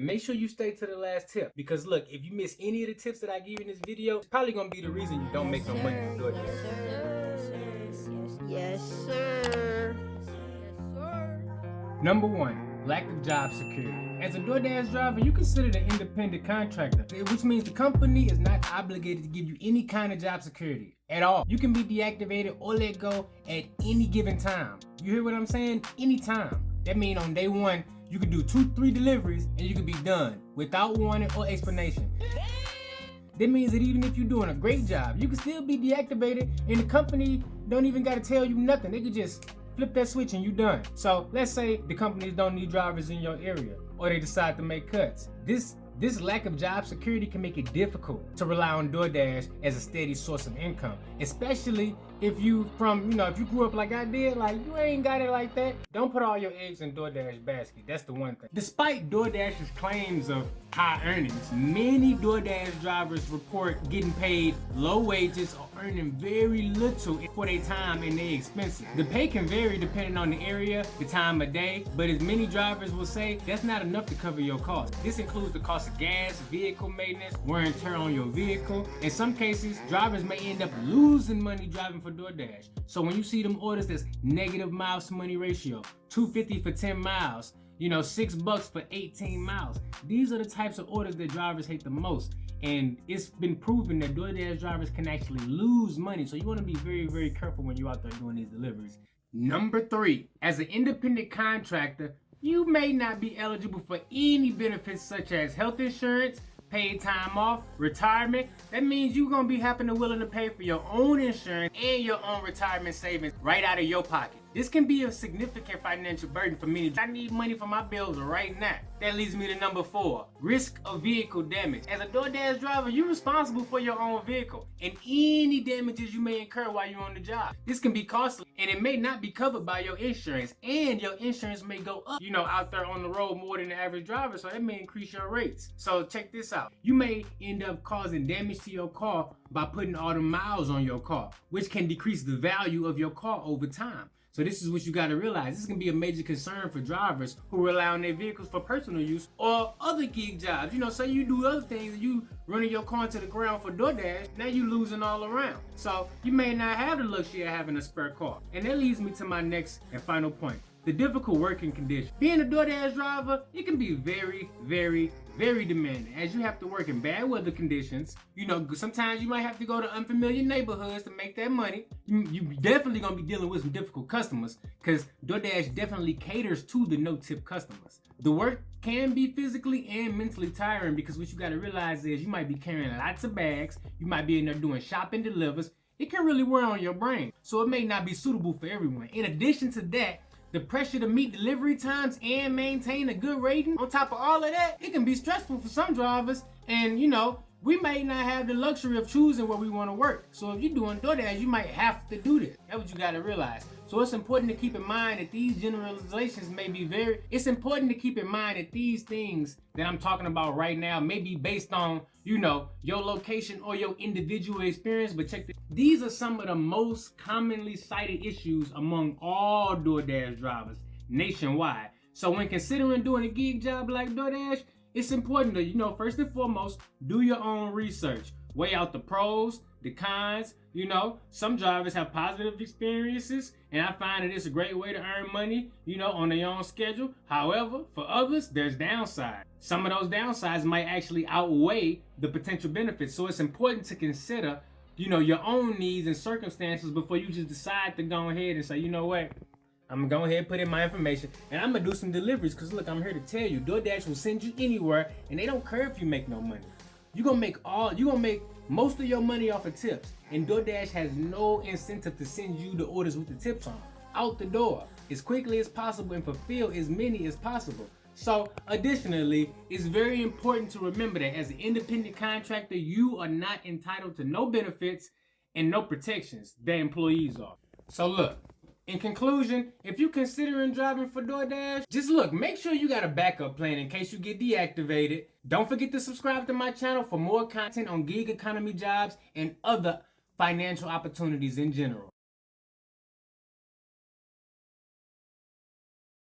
And make sure you stay to the last tip, because look, if you miss any of the tips that I give you in this video, it's probably gonna be the reason you don't make no money from DoorDash. Yes, sir. Number 1, lack of job security. As a DoorDash driver, you considered an independent contractor, which means the company is not obligated to give you any kind of job security at all. You can be deactivated or let go at any given time. You hear what I'm saying? Anytime. That means on day 1, you could do 2-3 deliveries and you could be done without warning or explanation. That means that even if you're doing a great job, you can still be deactivated and the company don't even got to tell you nothing. They could just flip that switch and you done. So let's say the companies don't need drivers in your area, or they decide to make cuts. This lack of job security can make it difficult to rely on DoorDash as a steady source of income, especially if you if you grew up like I did, like you ain't got it like that. Don't put all your eggs in DoorDash basket. That's the one thing. Despite DoorDash's claims of high earnings, many DoorDash drivers report getting paid low wages or earning very little for their time and their expenses. The pay can vary depending on the area, the time of day, but as many drivers will say, that's not enough to cover your costs. This includes the cost of gas, vehicle maintenance, wear and tear on your vehicle. In some cases, drivers may end up losing money driving for DoorDash. So when you see them orders that's negative miles to money ratio, $2.50 for 10 miles, $6 for 18 miles. These are the types of orders that drivers hate the most. And it's been proven that DoorDash drivers can actually lose money. So you want to be very, very careful when you're out there doing these deliveries. Number 3, as an independent contractor, you may not be eligible for any benefits such as health insurance, paid time off, retirement. That means you're gonna be having to willing to pay for your own insurance and your own retirement savings right out of your pocket. This can be a significant financial burden for many. I need money for my bills right now. That leads me to number 4, risk of vehicle damage. As a DoorDash driver, you're responsible for your own vehicle and any damages you may incur while you're on the job. This can be costly and it may not be covered by your insurance, and your insurance may go up, out there on the road more than the average driver, so that may increase your rates. So check this out. You may end up causing damage to your car by putting all the miles on your car, which can decrease the value of your car over time. So this is what you got to realize. This can be a major concern for drivers who rely on their vehicles for personal use or other gig jobs. Say you do other things, you running your car into the ground for DoorDash, now you losing all around. So you may not have the luxury of having a spare car. And that leads me to my next and final point. The difficult working conditions. Being a DoorDash driver, it can be very, very, very demanding, as you have to work in bad weather conditions. Sometimes you might have to go to unfamiliar neighborhoods to make that money. You definitely gonna be dealing with some difficult customers, because DoorDash definitely caters to the no-tip customers. The work can be physically and mentally tiring, because what you gotta realize is you might be carrying lots of bags, you might be in there doing shopping delivers. It can really wear on your brain, so it may not be suitable for everyone. In addition to that, the pressure to meet delivery times and maintain a good rating, on top of all of that, it can be stressful for some drivers. And we may not have the luxury of choosing where we want to work. So if you're doing DoorDash, you might have to do this. That's what you got to realize. So it's important to keep in mind that these generalizations may be it's important to keep in mind that these things that I'm talking about right now may be based on, your location or your individual experience. But check this. These are some of the most commonly cited issues among all DoorDash drivers nationwide. So when considering doing a gig job like DoorDash, it's important to, first and foremost, do your own research. Weigh out the pros, the cons. Some drivers have positive experiences, and I find that it's a great way to earn money, on their own schedule. However, for others, there's downside. Some of those downsides might actually outweigh the potential benefits. So it's important to consider, your own needs and circumstances before you just decide to go ahead and say, you know what? I'm gonna go ahead and put in my information, and I'm gonna do some deliveries, because look, I'm here to tell you, DoorDash will send you anywhere, and they don't care if you make no money. You're gonna make most of your money off of tips, and DoorDash has no incentive to send you the orders with the tips on out the door as quickly as possible and fulfill as many as possible. So additionally, it's very important to remember that as an independent contractor, you are not entitled to no benefits and no protections that employees are. So look, in conclusion, if you're considering driving for DoorDash, just make sure you got a backup plan in case you get deactivated. Don't forget to subscribe to my channel for more content on gig economy jobs and other financial opportunities in general.